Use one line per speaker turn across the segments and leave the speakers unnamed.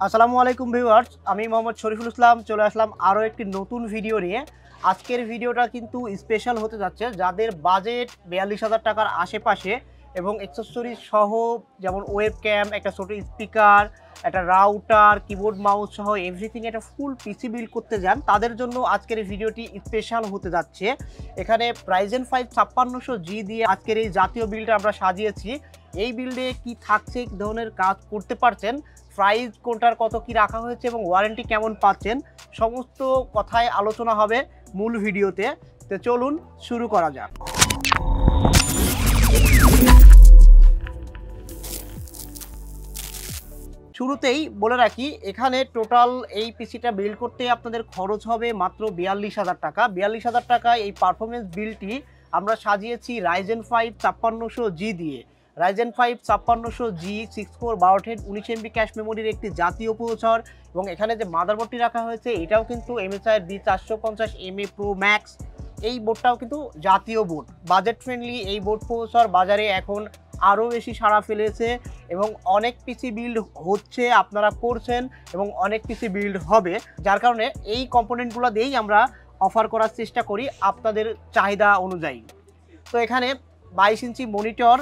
আসসালামু আলাইকুম ভিউয়ার্স, আমি মোহাম্মদ শরীফুল ইসলাম চলে আসলাম আরও একটি নতুন ভিডিও নিয়ে। আজকের ভিডিওটা কিন্তু স্পেশাল হতে যাচ্ছে যাদের বাজেট ৪২,০০০ টাকার আশেপাশে এবং অ্যাক্সেসরিজ সহ, যেমন ওয়েব ক্যাম, একটা ছোটো স্পিকার, একটা রাউটার, কিবোর্ড মাউস সহ এভরিথিং একটা ফুল পিসি বিল্ড করতে যান, তাদের জন্য আজকের এই ভিডিওটি স্পেশাল হতে যাচ্ছে। এখানে Ryzen 5 5600G দিয়ে আজকের এই জাতীয় বিল্ডটা আমরা সাজিয়েছি। এই বিল্ডে কি থাকছে, কী ধরনের কাজ করতে পারছেন, প্রাইস কোনটার কত কি রাখা হয়েছে এবং ওয়ারেন্টি কেমন পাচ্ছেন, সমস্ত কথায় আলোচনা হবে মূল ভিডিওতে। তো চলুন শুরু করা যাক। শুরুতেই বলে রাখি, এখানে টোটাল এই পিসিটা বিল্ড করতে আপনাদের খরচ হবে মাত্র ৪২,০০০ টাকা। ৪২,০০০ টাকায় এই পারফরমেন্স বিল্ডটি আমরা সাজিয়েছি Ryzen 5 5600G দিয়ে। Ryzen 5 5600G 6 core 12 thread 19 MB cash মেমোরির একটি জাতীয় প্রসেসর, এবং এখানে যে মাদারবোর্ডটি রাখা হয়েছে এটাও কিন্তু MSI B450MA Pro Max। এই বোর্ডটাও কিন্তু জাতীয় বোর্ড, বাজেট ফ্রেন্ডলি এই বোর্ড প্রসেসর বাজারে এখন আরও বেশি সাড়া ফেলেছে এবং অনেক পিসি বিল্ড হচ্ছে, আপনারা করছেন এবং অনেক পিসি বিল্ড হবে, যার কারণে এই কম্পোনেন্টগুলো দিয়েই আমরা অফার করার চেষ্টা করি আপনাদের চাহিদা অনুযায়ী। তো এখানে 22 inch monitor,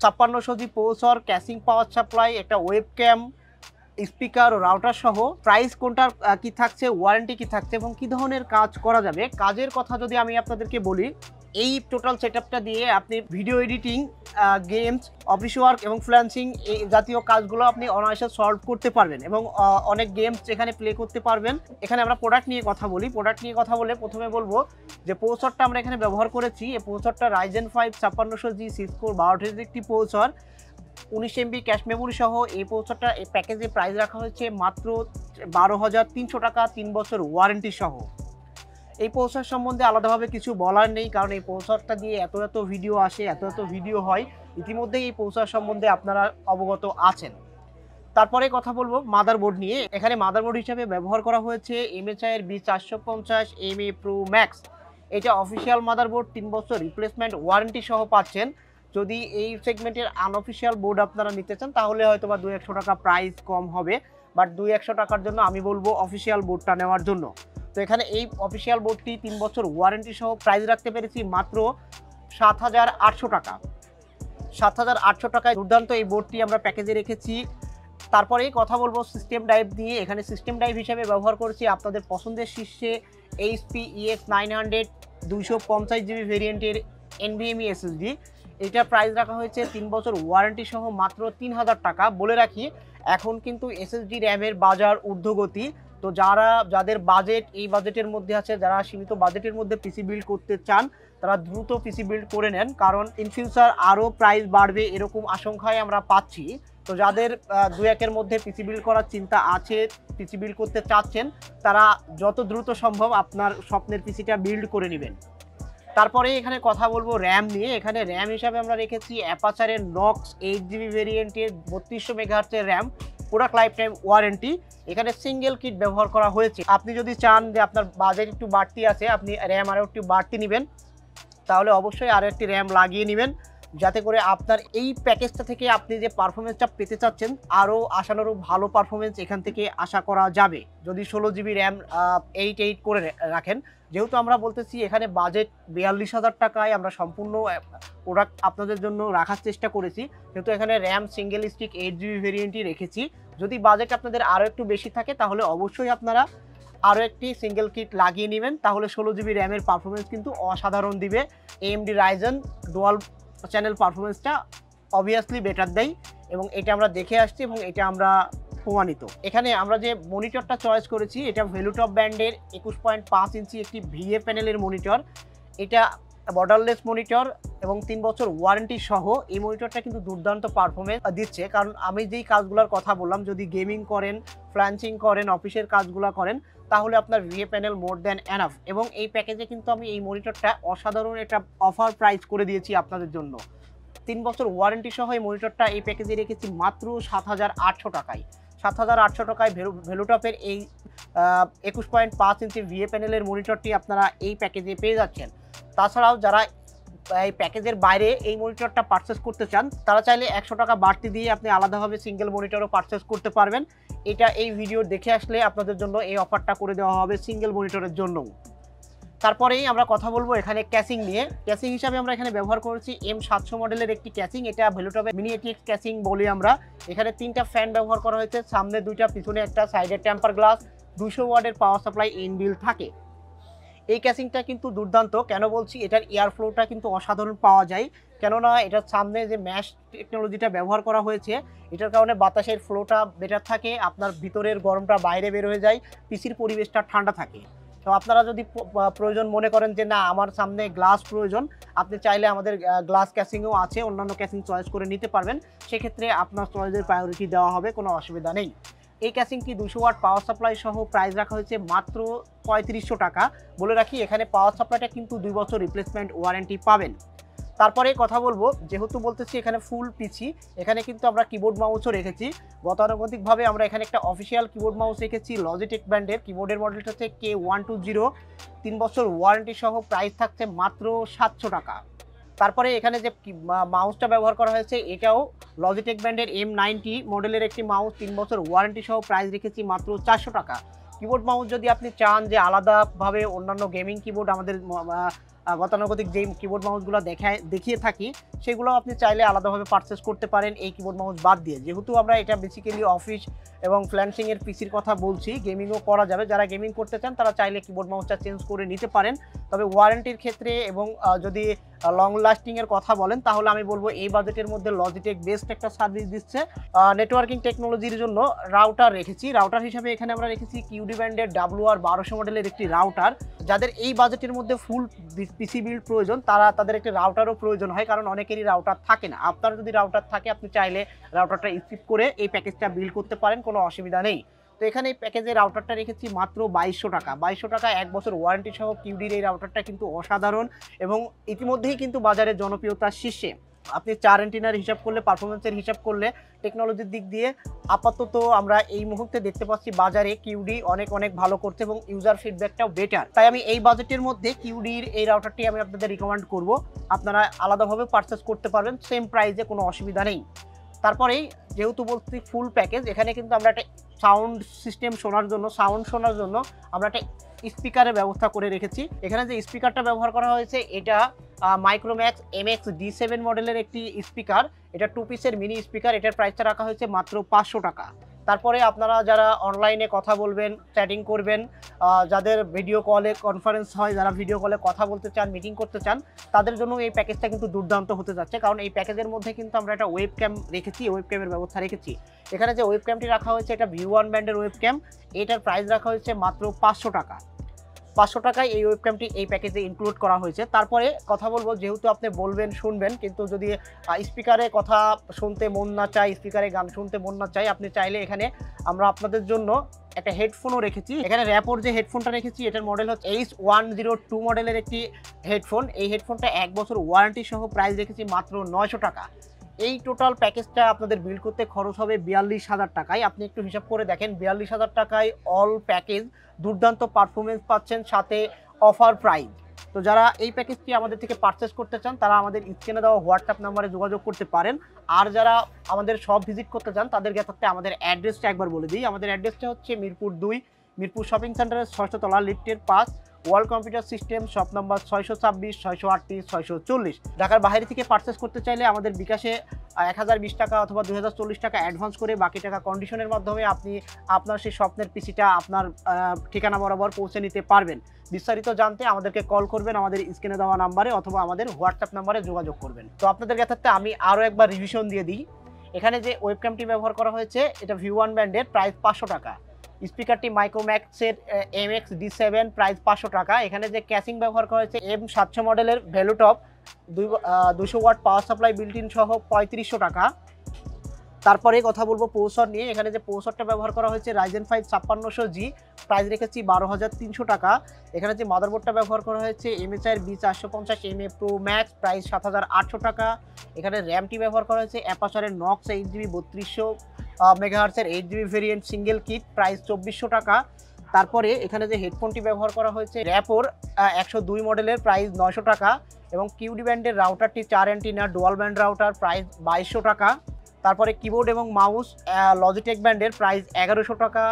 5600G processor, casing power supply, একটা ওয়েব ক্যাম, স্পিকার ও রাউটার সহ প্রাইস কোনটার কি থাকছে, ওয়ারেন্টি কি থাকছে এবং কী ধরনের কাজ করা যাবে। কাজের কথা যদি আমি আপনাদেরকে বলি, এই টোটাল সেটআপটা দিয়ে আপনি video editing, games, office work এবং ফ্রিল্যান্সিং এই জাতীয় কাজগুলো আপনি অনায়াসে সলভ করতে পারবেন এবং অনেক গেমস এখানে প্লে করতে পারবেন। এখানে আমরা প্রোডাক্ট নিয়ে কথা বলি। প্রোডাক্ট নিয়ে কথা বলে প্রথমে বলবো যে প্রসেসরটা আমরা এখানে ব্যবহার করেছি, এই প্রসেসরটা Ryzen 5 5600G 6 কোর 12 থ্রেডের একটি প্রসেসর, 19 MB ক্যাশ মেমোরি সহ। এই প্রসেসরটা এই প্যাকেজে প্রাইস রাখা হয়েছে মাত্র 12,300 টাকা, 3 বছর ওয়ারেন্টি সহ। এই প্রসেসর সম্বন্ধে আলাদাভাবে কিছু বলার নেই, কারণ এই প্রসেসরটা দিয়ে এত ভিডিও আসে, এত ভিডিও হয়, ইতিমধ্যেই এই প্রসেসর সম্বন্ধে আপনারা অবগত আছেন। তারপরে কথা বলবো মাদারবোর্ড নিয়ে। এখানে মাদারবোর্ড হিসেবে ব্যবহার করা হয়েছে MSI এর B450MA Pro Max। এটা অফিসিয়াল মাদারবোর্ড, 3 বছর রিপ্লেসমেন্ট ওয়ারেন্টি সহ পাচ্ছেন। যদি এই সেগমেন্টের আনঅফিসিয়াল বোর্ড আপনারা নিতে চান তাহলে হয়তো বা 200-100 টাকা প্রাইস কম হবে, বাট 200-100 টাকার জন্য আমি বলবো অফিসিয়াল বোর্ডটা নেওয়ার জন্য। তো এখানে এই অফিসিয়াল বোর্ডটি 3 বছর ওয়ারেন্টি সহ প্রাইস রাখতে পেরেছি মাত্র 7,800 টাকা। 7,800 টাকায় দুর্দান্ত এই বোর্ডটি আমরা প্যাকেজে রেখেছি। তারপরেই কথা বলবো সিস্টেম ড্রাইভ নিয়ে। এখানে সিস্টেম ড্রাইভ হিসেবে ব্যবহার করেছি আপনাদের পছন্দের শীর্ষে HP EX900 250GB ভেরিয়েন্টের NVMe SSD। এটার প্রাইস রাখা হয়েছে 3 বছর ওয়ারেন্টি সহ মাত্র 3,000 টাকা। বলে রাখি, এখন কিন্তু SSD র্যামের বাজার ঊর্ধ্বগতি। তো যাদের বাজেট এই বাজেটের মধ্যে আছে, যারা সীমিত বাজেটের মধ্যে পিসি বিল্ড করতে চান, তারা দ্রুত পিসি বিল্ড করে নেন, কারণ ইন ফিউচার আরও প্রাইস বাড়বে এরকম আশঙ্কায় আমরা পাচ্ছি। তো যাদের 2-1-এর মধ্যে পিসি বিল্ড করার চিন্তা আছে, পিসি বিল্ড করতে চাচ্ছেন, তারা যত দ্রুত সম্ভব আপনার স্বপ্নের পিসিটা বিল্ড করে নেবেন। তারপরে এখানে কথা বলবো র্যাম নিয়ে। এখানে র্যাম হিসাবে আমরা রেখেছি অ্যাপাচারের নক্স 8GB ভেরিয়েন্টের 3200 মেগাহার্টজের RAM, product lifetime warranty. এখানে সিঙ্গেল কিট ব্যবহার করা হয়েছে। আপনি যদি চান যে আপনার বাজেট একটু বাড়তি আছে, আপনি র্যাম আরও একটু বাড়তি নেবেন, তাহলে অবশ্যই আরও একটি র্যাম লাগিয়ে নেবেন, যাতে করে আপনার এই প্যাকেজটা থেকে আপনি যে পারফরমেন্সটা পেতে চাচ্ছেন আরও আশানুরূপ ভালো পারফরমেন্স এখান থেকে আশা করা যাবে যদি 16GB র্যাম 8 করে রাখেন। যেহেতু আমরা বলতেছি এখানে বাজেট ৪২,০০০ টাকায় আমরা সম্পূর্ণ প্রোডাক্ট আপনাদের জন্য রাখার চেষ্টা করেছি, যেহেতু এখানে র্যাম সিঙ্গেল স্টিক 8GB ভেরিয়েন্টই রেখেছি। যদি বাজেট আপনাদের আরও একটু বেশি থাকে তাহলে অবশ্যই আপনারা আরও একটি সিঙ্গেল কিট লাগিয়ে নেবেন, তাহলে 16GB র্যামের পারফরমেন্স কিন্তু অসাধারণ দিবে। AMD Ryzen ডুয়াল চ্যানেল পারফরমেন্সটা অবভিয়াসলি বেটার দেয় এবং এটা আমরা দেখে আসছি এবং এটা আমরা প্রমাণিত। এখানে আমরা যে মনিটরটা চয়েস করেছি এটা ভ্যালুটপ ব্র্যান্ডের 21.5 ইঞ্চি একটি VA প্যানেলের মনিটর। এটা বর্ডারলেস মনিটর এবং 3 বছর ওয়ারেন্টি সহ। এই মনিটরটা কিন্তু দুর্দান্ত পারফরমেন্স দিচ্ছে, কারণ আমি যেই কাজগুলোর কথা বললাম, যদি গেমিং করেন, ফ্রিল্যান্সিং করেন, অফিসের কাজগুলো করেন, তাহলে আপনার VA panel more than enough. এবং এই প্যাকেজে কিন্তু আমি এই মনিটরটা অসাধারণ একটা অফার প্রাইস করে দিয়েছি আপনাদের জন্য। 3 বছর ওয়ারেন্টি সহ এই মনিটরটা এই প্যাকেজে রেখেছি মাত্র 7,800 টাকায়। 7,800 টাকায় ভ্যালুটপের এই 21.5 ইঞ্চি VA প্যানেলের মনিটরটি আপনারা এই প্যাকেজে পেয়ে যাচ্ছেন। তাছাড়াও যারা এই প্যাকেজের বাইরে এই মনিটরটা পারচেস করতে চান, তারা চাইলে 100 টাকা বাড়তি দিয়ে আপনি আলাদাভাবে সিঙ্গেল মনিটরও পারচেস করতে পারবেন। এটা এই ভিডিও দেখে আসলে আপনাদের জন্য এই অফারটা করে দেওয়া হবে সিঙ্গেল মনিটরের জন্য। তারপরেই আমরা কথা বলবো এখানে ক্যাসিং নিয়ে। ক্যাসিং হিসাবে আমরা এখানে ব্যবহার করেছি M700 মডেলের একটি ক্যাসিং, এটা ভেলুটপের মিনি ATX ক্যাসিং বলি আমরা। এখানে 3টা ফ্যান ব্যবহার করা হয়েছে, সামনে 2টা, পিছনে একটা, সাইডে টেম্পার গ্লাস, 200 ওয়াটের পাওয়ার সাপ্লাই ইনবিল থাকে। এই ক্যাসিংটা কিন্তু দুর্দান্ত। কেন বলছি, এটার এয়ার ফ্লোটা কিন্তু অসাধারণ পাওয়া যায়, কেননা এটার সামনে যে ম্যাশ টেকনোলজিটা ব্যবহার করা হয়েছে এটার কারণে বাতাসের ফ্লোটা বেটার থাকে, আপনার ভিতরের গরমটা বাইরে বের হয়ে যায়, পিসির পরিবেশটা ঠান্ডা থাকে। তো আপনারা যদি প্রয়োজন মনে করেন যে না আমার সামনে গ্লাস প্রয়োজন, আপনি চাইলে আমাদের গ্লাস ক্যাসিংও আছে, অন্যান্য ক্যাসিং চয়েস করে নিতে পারবেন, সেক্ষেত্রে আপনার চয়েসের প্রায়োরিটি দেওয়া হবে, কোনো অসুবিধা নেই। এই ক্যাসিংটি 200 ওয়াট পাওয়ার সাপ্লাই সহ প্রাইস রাখা হয়েছে মাত্র 3500 টাকা। বলে রাখি এখানে পাওয়ার সাপ্লাইটা কিন্তু 2 বছর রিপ্লেসমেন্ট ওয়ারেন্টি পাবেন। তারপরে কথা বলবো, যেহেতু বলতেছি এখানে ফুল পিসি, এখানে কিন্তু আমরা কিবোর্ড মাউসও রেখেছি। গতানুগতিকভাবে আমরা এখানে একটা অফিসিয়াল কিবোর্ড মাউস রেখেছি লজিটেক ব্র্যান্ডের। কিবোর্ডের মডেলটা হচ্ছে K120, 3 বছর ওয়ারেন্টি সহ, প্রাইস থাকছে মাত্র 700 টাকা। তারপরে এখানে যে মাউসটা ব্যবহার করা হয়েছে এটাও লজিটেক ব্র্যান্ডের M90 মডেলের একটি মাউস, 3 বছর ওয়ারেন্টি সহ, প্রাইস রেখেছি মাত্র 400 টাকা। কিবোর্ড মাউস যদি আপনি চান যে আলাদাভাবে অন্যান্য গেমিং কিবোর্ড আমাদের গতানুগতিক যে কিবোর্ড মাউসগুলো দেখিয়ে থাকি সেগুলো আপনি চাইলে আলাদাভাবে পারচেস করতে পারেন এই কিবোর্ড মাউস বাদ দিয়ে। যেহেতু আমরা এটা বেসিক্যালি অফিস এবং ফ্ল্যান্সিংয়ের পিসির কথা বলছি, গেমিংও করা যাবে, যারা গেমিং করতে চান তারা চাইলে কিবোর্ড মাউসটা চেঞ্জ করে নিতে পারেন। তবে ওয়ারেন্টির ক্ষেত্রে এবং যদি লং লাস্টিংয়ের কথা বলেন তাহলে আমি বলবো এই বাজেটের মধ্যে লজিটেক বেস্ট একটা সার্ভিস দিচ্ছে। নেটওয়ার্কিং টেকনোলজির জন্য রাউটার রেখেছি। রাউটার হিসেবে এখানে আমরা রেখেছি কিউডি ব্র্যান্ডের WR1200 মডেলের একটি রাউটার। যাদের এই বাজেটের মধ্যে ফুল পিসি বিল্ড প্রয়োজন তাদের একটি রাউটারও প্রয়োজন হয়, কারণ অনেকেরই রাউটার থাকে না। আপনার যদি রাউটার থাকে আপনি চাইলে রাউটারটা স্কিপ করে এই প্যাকেজটা বিল্ড করতে পারেন, কোনো অসুবিধা নেই। তো এখানে এই প্যাকেজে রাউটারটা রেখেছি মাত্র 2200 টাকা। 2200 টাকা 1 বছর ওয়ারেন্টি সহ কিউডির এই রাউটারটা কিন্তু অসাধারণ এবং ইতিমধ্যেই কিন্তু বাজারে জনপ্রিয়তার শীর্ষে। আপনি 4 এন্টিনার হিসাব করলে, পারফরমেন্সের হিসাব করলে, টেকনোলজির দিক দিয়ে আপাতত আমরা এই মুহূর্তে দেখতে পাচ্ছি বাজারে কিউডি অনেক ভালো করছে এবং ইউজার ফিডব্যাকটাও বেটার। তাই আমি এই বাজেটের মধ্যে কিউডির এই রাউটারটি আমি আপনাদের রিকমেন্ড করব। আপনারা আলাদাভাবে পারচেস করতে পারবেন সেম প্রাইসে, কোনো অসুবিধা নেই। তারপরেই যেহেতু বলছি ফুল প্যাকেজ, এখানে কিন্তু আমরা একটা সাউন্ড সিস্টেম শোনার জন্য আমরা একটা স্পিকারের ব্যবস্থা করে রেখেছি। এখানে যে স্পিকারটা ব্যবহার করা হয়েছে এটা মাইক্রোম্যাক্স MX D7 মডেলের একটি স্পিকার। এটা 2 পিসের মিনি স্পিকার। এটার প্রাইসটা রাখা হয়েছে মাত্র 500 টাকা। তারপরে আপনারা যারা অনলাইনে কথা বলবেন, চ্যাটিং করবেন, যাদের ভিডিও কলে কনফারেন্স হয়, যারা ভিডিও কলে কথা বলতে চান, মিটিং করতে চান, তাদের জন্য এই প্যাকেজটা কিন্তু দুর্দান্ত হতে যাচ্ছে, কারণ এই প্যাকেজের মধ্যে কিন্তু আমরা একটা ওয়েবক্যাম রেখেছি, ওয়েবক্যামের ব্যবস্থা রেখেছি। এখানে যে ওয়েবক্যামটি রাখা হয়েছে এটা V1 ব্র্যান্ডের ওয়েবক্যাম। এটার প্রাইস রাখা হয়েছে মাত্র 500 টাকা। 500 টাকায় এই ওয়েবক্যামটি এই প্যাকেজে ইনক্লুড করা হয়েছে। তারপরে কথা বলবো, যেহেতু আপনি বলবেন শুনবেন, কিন্তু যদি স্পিকারে কথা শুনতে মন না চায়, স্পিকারে গান শুনতে মন না চায়, আপনি চাইলে এখানে আমরা আপনাদের জন্য একটা হেডফোনও রেখেছি। এখানে র্যাপোর যে হেডফোনটা রেখেছি এটার মডেল হচ্ছে H102 মডেলের একটি হেডফোন। এই হেডফোনটা 1 বছর ওয়ারেন্টি সহ, প্রাইস রেখেছি মাত্র 900 টাকা। এই টোটাল প্যাকেজটা আপনাদের বিল করতে খরচ হবে 42,000 টাকায়। আপনি একটু হিসাব করে দেখেন, 42,000 টাকায় অল প্যাকেজ, দুর্দান্ত পারফরমেন্স পাচ্ছেন, সাথে অফার প্রাইস। তো যারা এই প্যাকেজটি আমাদের থেকে পারচেস করতে চান তারা আমাদের স্ক্রিনে দেওয়া হোয়াটসঅ্যাপ নাম্বারে যোগাযোগ করতে পারেন। আর যারা আমাদের শপ ভিজিট করতে চান তাদেরকে থাকতে আমাদের অ্যাড্রেসটা একবার বলে দিই। আমাদের অ্যাড্রেসটা হচ্ছে মিরপুর 2, মিরপুর শপিং সেন্টারের 6ষ্ঠ তলা, লিফটের 5, world computer system, shop number 626, 638, 640। ঢাকার বাইরে থেকে পারচেস করতে চাইলে আমাদের বিকাশে 1020 টাকা অথবা 2040 টাকা অ্যাডভান্স করে বাকি টাকা কন্ডিশনের মাধ্যমে আপনি আপনার সেই স্বপ্নের পিসিটা আপনার ঠিকানা বরাবর পৌঁছে নিতে পারবেন। বিস্তারিত জানতে আমাদেরকে কল করবেন আমাদের স্ক্রিনে দেওয়া নাম্বারে অথবা আমাদের হোয়াটসঅ্যাপ নাম্বারে যোগাযোগ করবেন। তো আপনাদের ক্ষেত্রে আমি আরও একবার রিভিশন দিয়ে দিই। এখানে যে ওয়েবক্যামটি ব্যবহার করা হয়েছে এটা V1 ব্র্যান্ডের, প্রাইস 500 টাকা। স্পিকারটি মাইক্রোম্যাক্সের MX D7, প্রাইস 500 টাকা। এখানে যে ক্যাসিং ব্যবহার করা হয়েছে M700 মডেলের ভ্যালুটপ, 200 watt power supply built in সহ, 3500 টাকা। তারপরে কথা বলবো প্রসেসর নিয়ে। এখানে যে প্রসেসরটা ব্যবহার করা হয়েছে Ryzen 5 5600G, প্রাইস রেখেছি 12,300 টাকা। এখানে যে মাদারবোর্ডটা ব্যবহার করা হয়েছে MSI B450MA Pro Max, price 7,800 টাকা। এখানে র্যামটি ব্যবহার করা হয়েছে অ্যাপাচারের নক্স 8GB 3200 মেগাহার্টসের 8GB variant single kit, price 2400 টাকা। তারপরে এখানে যে হেডফোনটি ব্যবহার করা হয়েছে র্যাপোর 102 মডেলের, প্রাইস 900 টাকা। এবং কিউডি ব্যান্ডের রাউটারটি 4 antenna dual band router, price 2200 টাকা। তারপরে কিবোর্ড এবং মাউস লজিটেক ব্র্যান্ডের প্রাইস 1100 টাকা,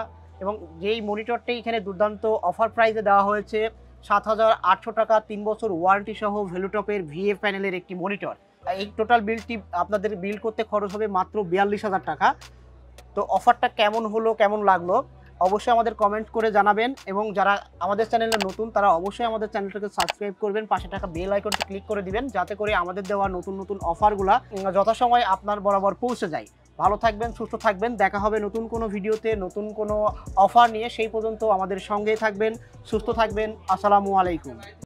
এবং যেই মনিটরটি এখানে দুর্দান্ত অফার প্রাইসে দেওয়া হয়েছে 7800 টাকা, 3 বছর ওয়ারেন্টি সহ ভেলুটপের ভিএফ প্যানেলের একটি মনিটর। এই টোটাল বিলটি আপনাদের বিল করতে খরচ হবে মাত্র 42,000 টাকা। তো অফারটা কেমন হলো, কেমন লাগলো অবশ্যই আমাদের কমেন্ট করে জানাবেন, এবং যারা আমাদের চ্যানেলে নতুন তারা অবশ্যই আমাদের চ্যানেলটাকে সাবস্ক্রাইব করবেন, পাশে থাকা বেল আইকনটি ক্লিক করে দিবেন যাতে করে আমাদের দেওয়া নতুন নতুন অফারগুলা যথাসময়ে আপনার বরাবর পৌঁছে যায়। ভালো থাকবেন, সুস্থ থাকবেন, দেখা হবে নতুন কোনো ভিডিওতে নতুন কোনো অফার নিয়ে। সেই পর্যন্ত আমাদের সঙ্গেই থাকবেন, সুস্থ থাকবেন। আসসালামু আলাইকুম।